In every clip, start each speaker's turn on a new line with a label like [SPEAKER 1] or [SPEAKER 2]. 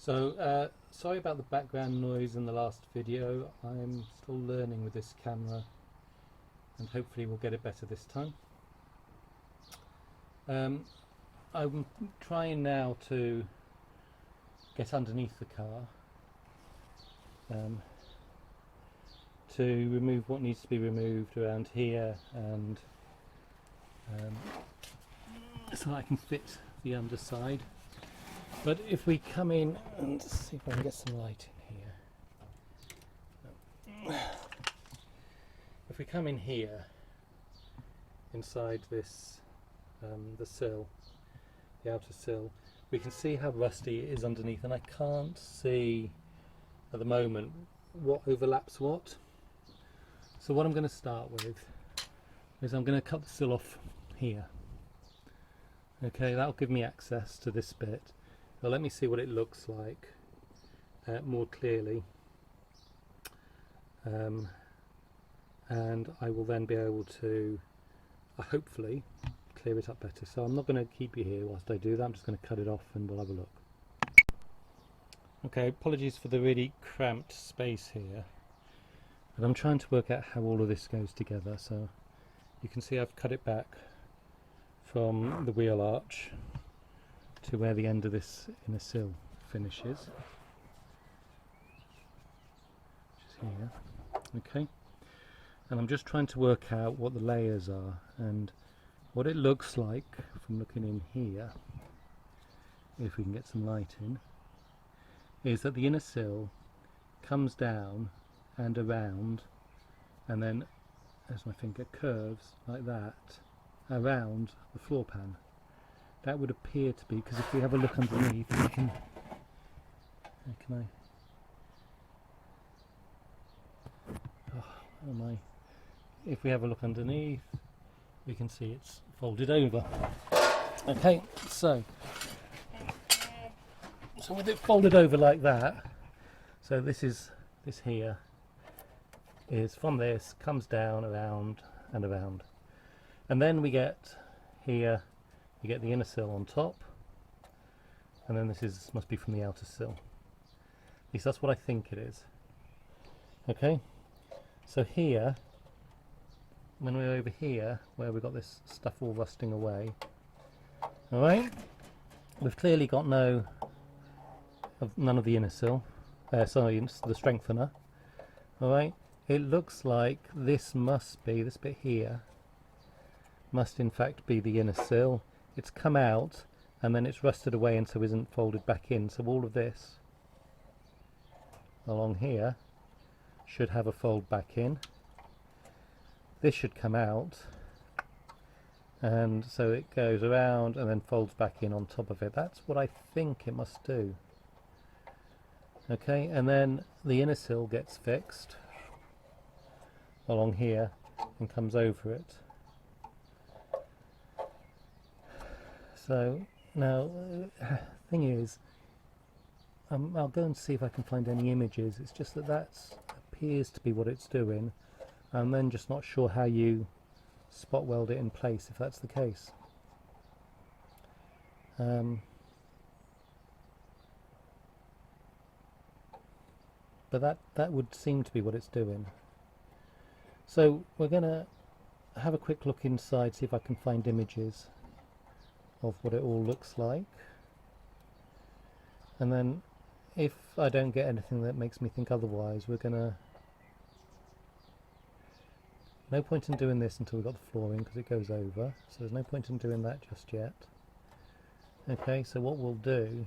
[SPEAKER 1] Sorry about the background noise in the last video. I'm still learning with this camera and hopefully we'll get it better this time. I'm trying now to get underneath the car to remove what needs to be removed around here, and so I can fit the underside. But if we come in and see if I can get some light in here. If we come in here, inside this, the sill, the outer sill, we can see how rusty it is underneath, and I can't see at the moment what overlaps what. So what I'm going to start with is I'm going to cut the sill off here. Okay, that'll give me access to this bit. Now let me see what it looks like more clearly, and I will then be able to hopefully clear it up better. So I'm not going to keep you here whilst I do that. I'm just going to cut it off and we'll have a look. Okay, apologies for the really cramped space here, but I'm trying to work out how all of this goes together. So you can see I've cut it back from the wheel arch to where the end of this inner sill finishes, which is here. Okay, and I'm just trying to work out what the layers are, and what it looks like from looking in here, if we can get some light in, is that the inner sill comes down and around, and then as my finger curves like that around the floor pan. That would appear to be, because if we have a look underneath, we can, how can I, oh my, if we have a look underneath, we can see it's folded over. Okay, so with it folded over like that, so this here is from this, comes down around and around, and then we get here, you get the inner sill on top, and then this must be from the outer sill. At least that's what I think it is. Okay, so here, when we're over here, where we've got this stuff all rusting away, alright, we've clearly got none of the inner sill, sorry, the strengthener. Alright, it looks like this bit here, must in fact be the inner sill. It's come out and then it's rusted away and so isn't folded back in, so all of this along here should have a fold back in. This should come out, and so it goes around and then folds back in on top of it. That's what I think it must do. Okay, and then the inner sill gets fixed along here and comes over it. So now, thing is, I'll go and see if I can find any images. It's just that appears to be what it's doing. I'm then just not sure how you spot weld it in place if that's the case. But that would seem to be what it's doing. So we're going to have a quick look inside, see if I can find images of what it all looks like, and then if I don't get anything that makes me think otherwise, we're gonna, no point in doing this until we've got the flooring because it goes over, so there's no point in doing that just yet. Okay, so what we'll do,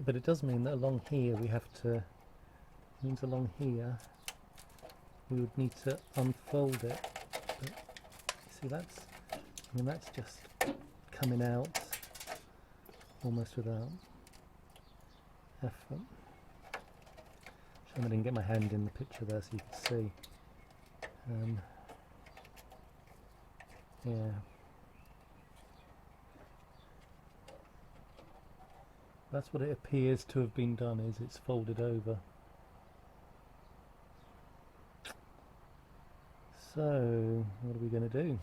[SPEAKER 1] but it does mean that along here we have to, means along here we would need to unfold it, but see that's just coming out almost without effort. Shame I didn't get my hand in the picture there so you could see. Yeah. That's what it appears to have been done, is it's folded over. So, what are we going to do?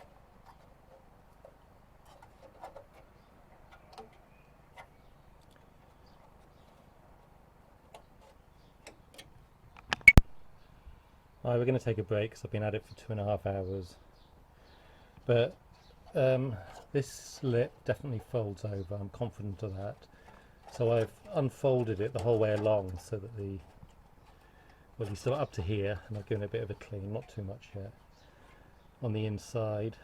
[SPEAKER 1] Right, we're going to take a break because I've been at it for 2.5 hours. But this lip definitely folds over, I'm confident of that. So I've unfolded it the whole way along so that well, it's still up to here, and I've given it a bit of a clean, not too much yet, on the inside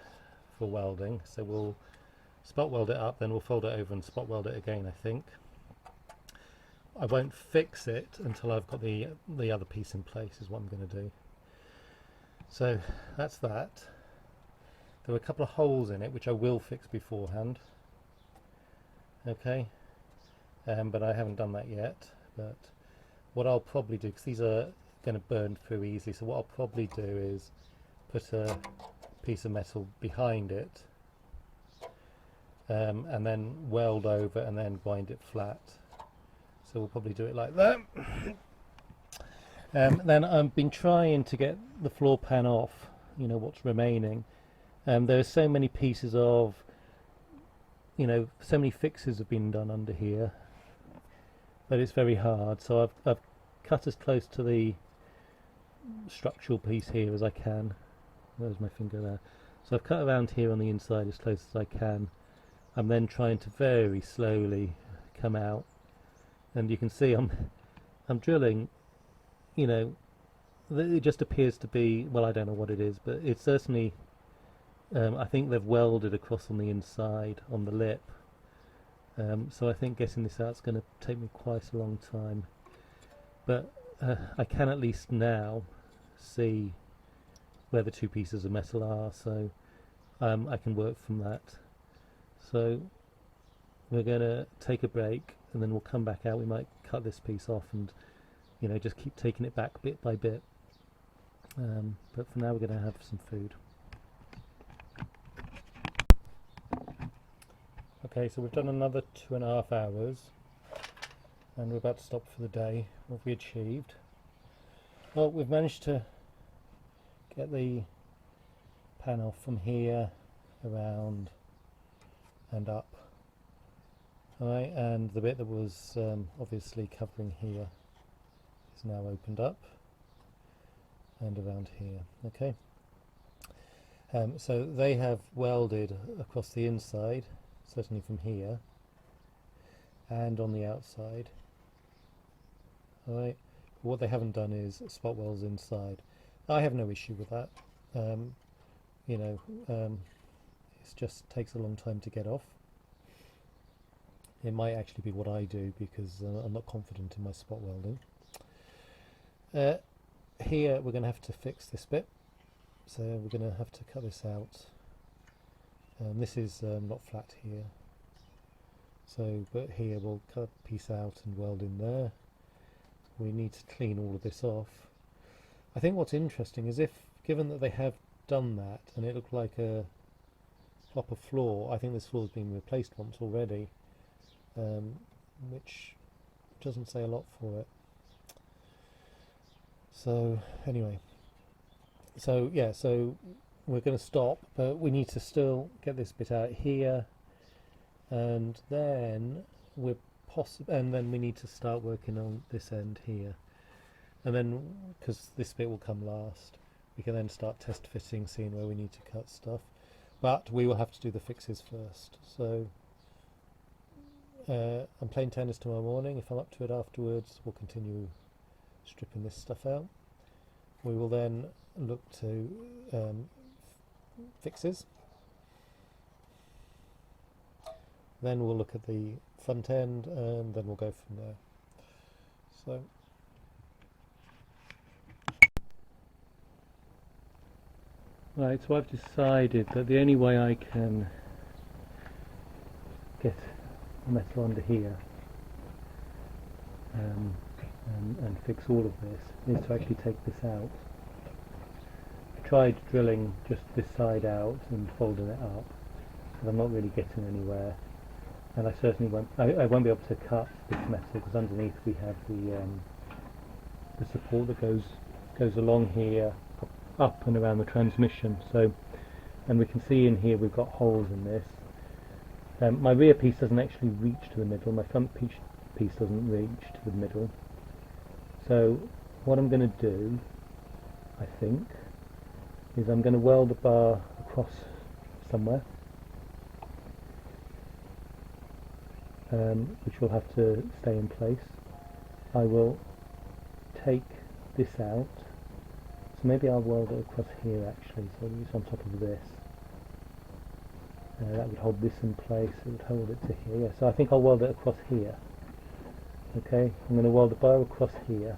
[SPEAKER 1] for welding. So we'll spot weld it up, then we'll fold it over and spot weld it again, I think. I won't fix it until I've got the other piece in place, is what I'm going to do. So that's that. There were a couple of holes in it which I will fix beforehand. Okay, but I haven't done that yet. But what I'll probably do, because these are going to burn through easily, so what I'll probably do is put a piece of metal behind it, and then weld over and then wind it flat. So we'll probably do it like that. Then I've been trying to get the floor pan off, you know, what's remaining. There are so many pieces of, you know, so many fixes have been done under here that it's very hard. So I've cut as close to the structural piece here as I can. There's my finger there. So I've cut around here on the inside as close as I can. I'm then trying to very slowly come out, and you can see I'm drilling. You know, it just appears to be, well, I don't know what it is, but it's certainly, I think they've welded across on the inside, on the lip. So I think getting this out is going to take me quite a long time. But I can at least now see where the two pieces of metal are, so I can work from that. So we're going to take a break, and then we'll come back out. We might cut this piece off and, you know, just keep taking it back bit by bit. But for now we're going to have some food. Okay, so we've done another 2.5 hours and we're about to stop for the day. What have we achieved? Well, we've managed to get the pan off from here, around and up. Alright, and the bit that was obviously covering here is now opened up, and around here. Okay, so they have welded across the inside, certainly from here, and on the outside. Alright, what they haven't done is spot welds inside. I have no issue with that. You know, it just takes a long time to get off. It might actually be what I do, because I'm not confident in my spot welding. Here we're going to have to fix this bit, so we're going to have to cut this out. This is not flat here, so but here we'll cut a piece out and weld in there. We need to clean all of this off. I think what's interesting is, if given that they have done that and it looked like a proper floor, I think this floor has been replaced once already, which doesn't say a lot for it. So anyway, so yeah, so we're going to stop, but we need to still get this bit out here, and then we need to start working on this end here, and then, because this bit will come last, we can then start test fitting, seeing where we need to cut stuff, but we will have to do the fixes first. So I'm playing tennis tomorrow morning. If I'm up to it afterwards, we'll continue stripping this stuff out. We will then look to fixes. Then we'll look at the front end, and then we'll go from there. So right, so I've decided that the only way I can get the metal under here and fix all of this is to actually take this out. I tried drilling just this side out and folding it up, but I'm not really getting anywhere, and I certainly won't. I won't be able to cut this metal, because underneath we have the support that goes along here, up and around the transmission. So, and we can see in here we've got holes in this. My rear piece doesn't actually reach to the middle. My front piece doesn't reach to the middle. So what I'm going to do I think, is I'm going to weld a bar across somewhere, which will have to stay in place. I will take this out, so maybe I'll weld it across here actually, so it's on top of this. That would hold this in place, it would hold it to here. Yeah, so I think I'll weld it across here. Okay, I'm going to weld a bar across here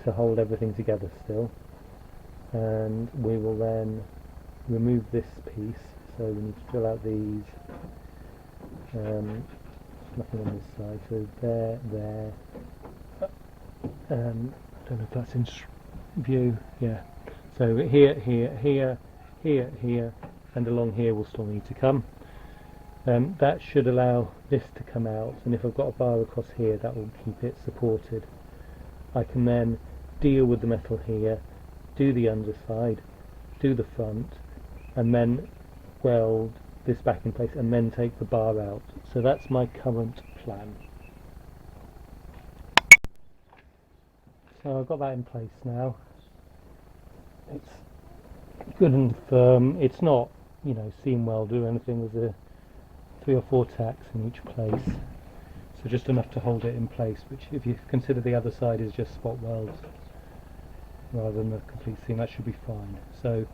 [SPEAKER 1] to hold everything together still, and we will then remove this piece. So we need to drill out these. Nothing on this side, so there. I don't know if that's in view. Yeah. So here, and along here will still need to come. That should allow this to come out, and if I've got a bar across here, that will keep it supported. I can then deal with the metal here, do the underside, do the front, and then weld this back in place, and then take the bar out. So that's my current plan. So I've got that in place now. It's good and firm. It's not, you know, seam welded or anything. There's 3 or 4 tacks in each place, so just enough to hold it in place, which if you consider the other side is just spot welds rather than a complete seam, that should be fine. So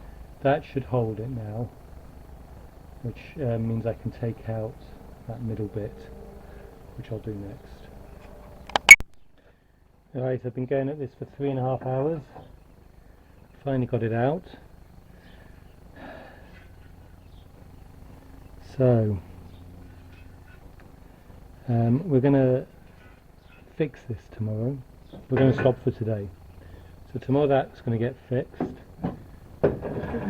[SPEAKER 1] that should hold it now, which means I can take out that middle bit, which I'll do next. Alright, I've been going at this for 3.5 hours. Finally got it out. So we're going to fix this tomorrow. We're going to stop for today. So tomorrow that's going to get fixed.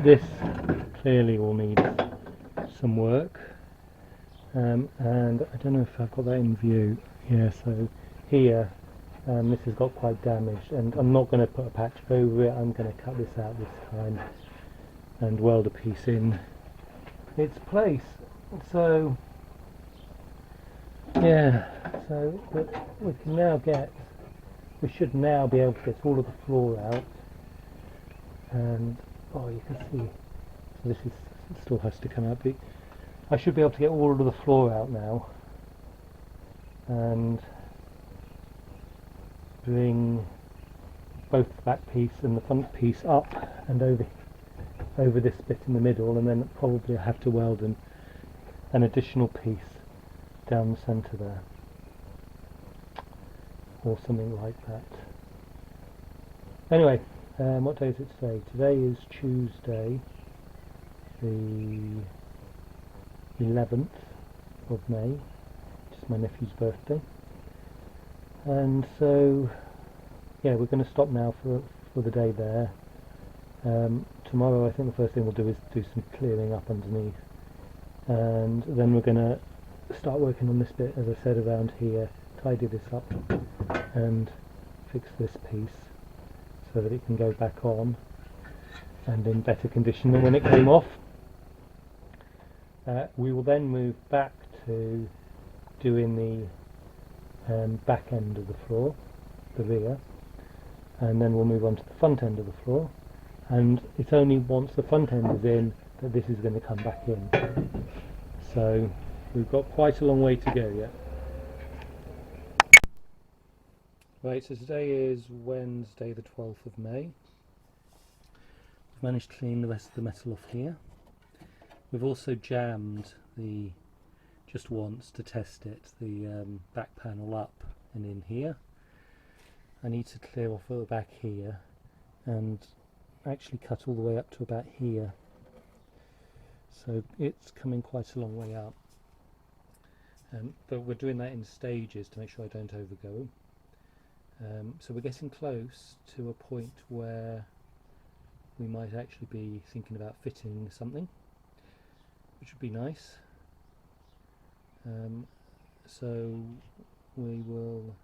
[SPEAKER 1] This clearly will need some work, and I don't know if I've got that in view. Yeah, so here this has got quite damaged, and I'm not going to put a patch over it. I'm going to cut this out this time and weld a piece in its place. So yeah, so but we should now be able to get all of the floor out, and oh, you can see, so this still has to come out, but I should be able to get all of the floor out now and bring both the back piece and the front piece up and over this bit in the middle, and then probably I have to weld an additional piece down the centre there, or something like that. Anyway, what day is it today? Today is Tuesday, the 11th of May, which is my nephew's birthday. And so, yeah, we're going to stop now for the day there. Tomorrow I think the first thing we'll do is do some clearing up underneath, and then we're going to start working on this bit, as I said, around here, tidy this up and fix this piece so that it can go back on and in better condition than when it came off. We will then move back to doing the back end of the floor, the rear, and then we'll move on to the front end of the floor, and it's only once the front end is in that this is going to come back in. So we've got quite a long way to go yet. Right, so today is Wednesday the 12th of May. We've managed to clean the rest of the metal off here. We've also jammed just once to test it, the back panel up and in here. I need to clear off at the back here and actually cut all the way up to about here. So it's coming quite a long way up. But we're doing that in stages to make sure I don't overgo. So we're getting close to a point where we might actually be thinking about fitting something, which would be nice. So we will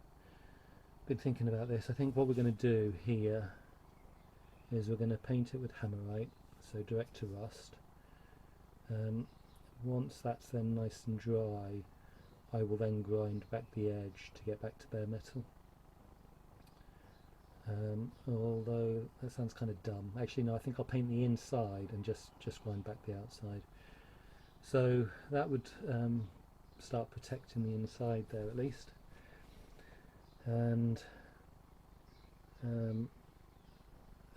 [SPEAKER 1] be thinking about this. I think what we're going to do here is we're going to paint it with hammerite, so direct to rust. Once that's then nice and dry, I will then grind back the edge to get back to bare metal. although that sounds kind of dumb. Actually no, I think I'll paint the inside and just grind back the outside. So that would start protecting the inside there at least. And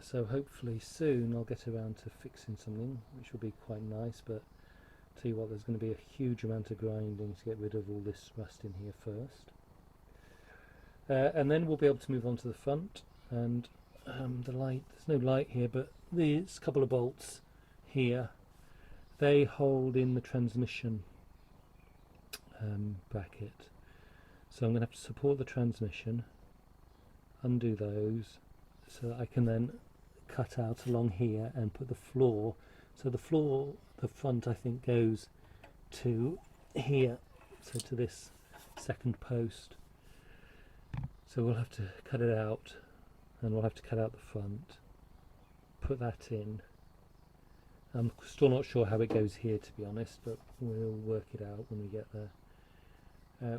[SPEAKER 1] so hopefully soon I'll get around to fixing something which will be quite nice, but tell you what, there's going to be a huge amount of grinding to get rid of all this rust in here first. And then we'll be able to move on to the front, and the light, there's no light here, but these couple of bolts here, they hold in the transmission bracket. So I'm going to have to support the transmission, undo those, so that I can then cut out along here and put the floor. So the floor, the front, I think goes to here, so to this second post. So we'll have to cut it out, and we'll have to cut out the front, put that in. I'm still not sure how it goes here, to be honest, but we'll work it out when we get there.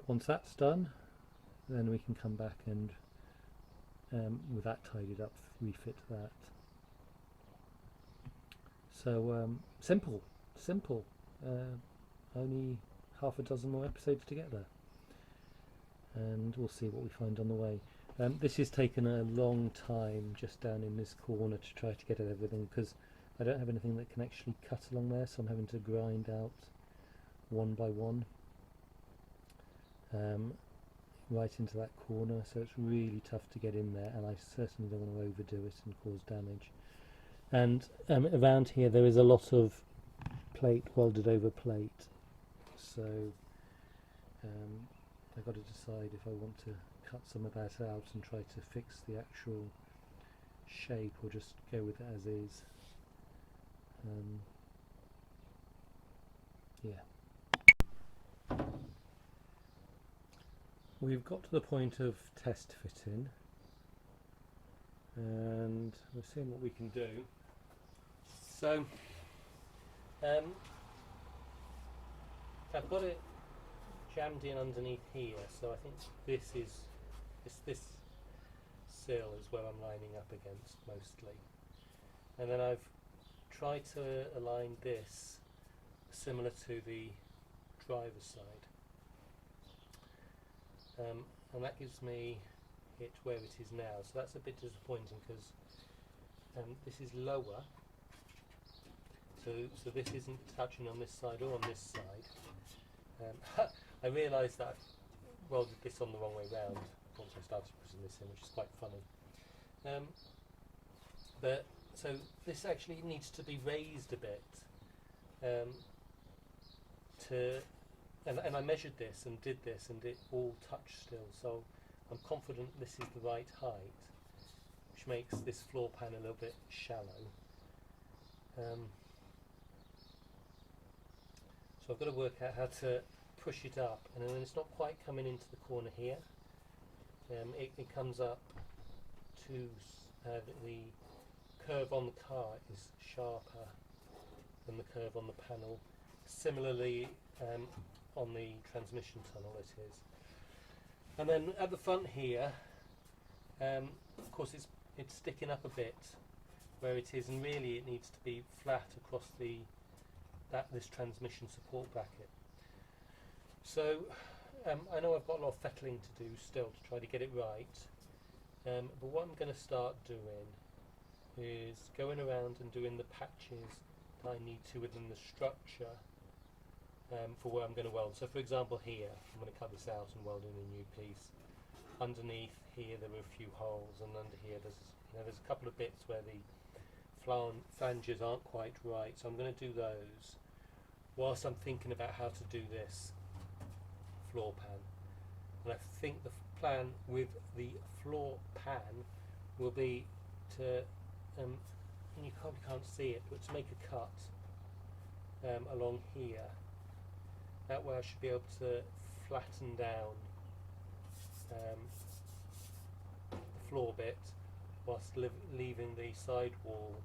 [SPEAKER 1] Once that's done, then we can come back and with that tidied up, refit that. So simple. Only half a dozen more episodes to get there, and we'll see what we find on the way. This has taken a long time just down in this corner to try to get at everything, because I don't have anything that can actually cut along there, so I'm having to grind out one by one right into that corner, so it's really tough to get in there, and I certainly don't want to overdo it and cause damage. And around here there is a lot of plate, welded over plate, so I've got to decide if I want to cut some of that out and try to fix the actual shape, or just go with it as is. Yeah. We've got to the point of test fitting, and we're seeing what we can do. So I've got it jammed in underneath here, so I think this sill is where I'm lining up against mostly, and then I've tried to align this similar to the driver's side, and that gives me it where it is now, so that's a bit disappointing, because this is lower, so this isn't touching on this side or on this side. I realised that I welded this on the wrong way round once I started putting this in, which is quite funny. But so this actually needs to be raised a bit, and I measured this and did this, and it all touched still, so I'm confident this is the right height, which makes this floor pan a little bit shallow. So I've got to work out how to push it up, and then it's not quite coming into the corner here. It comes up to the curve on the car is sharper than the curve on the panel. Similarly, on the transmission tunnel it is. And then at the front here, of course it's sticking up a bit where it is, and really it needs to be flat across this transmission support bracket. So I know I've got a lot of fettling to do still to try to get it right, but what I'm going to start doing is going around and doing the patches that I need to within the structure for where I'm going to weld. So for example here, I'm going to cut this out and weld in a new piece. Underneath here there are a few holes, and under here there's a couple of bits where the flanges aren't quite right, so I'm going to do those whilst I'm thinking about how to do this floor pan. And I think the plan with the floor pan will be to, and you probably can't see it, but to make a cut along here. That way I should be able to flatten down the floor bit whilst leaving the side wall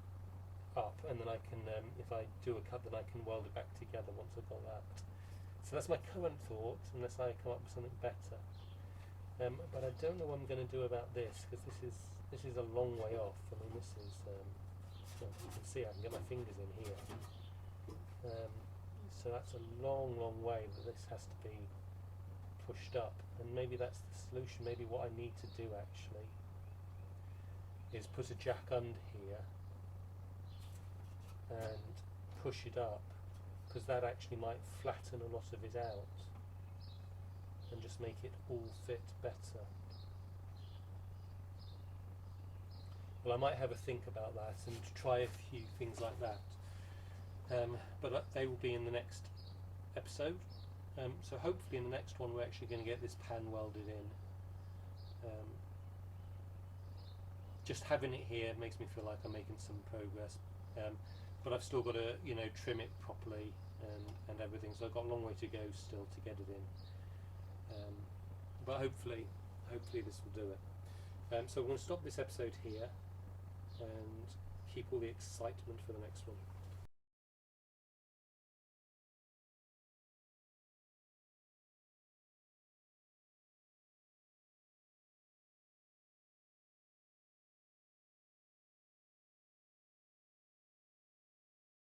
[SPEAKER 1] up, and then I can, if I do a cut, then I can weld it back together once I've got that. So that's my current thought, unless I come up with something better. But I don't know what I'm going to do about this, because this is This is a long way off. I mean, this is, well, you can see I can get my fingers in here. So that's a long, long way that this has to be pushed up, and maybe that's the solution. Maybe what I need to do actually is put a jack under here and push it up, because that actually might flatten a lot of it out and just make it all fit better. Well, I might have a think about that and try a few things like that, but they will be in the next episode. So hopefully in the next one we're actually going to get this pan welded in. Just having it here makes me feel like I'm making some progress, but I've still got to, you know, trim it properly and everything, so I've got a long way to go still to get it in, but hopefully this will do it. So we're going to stop this episode here and keep all the excitement for the next one.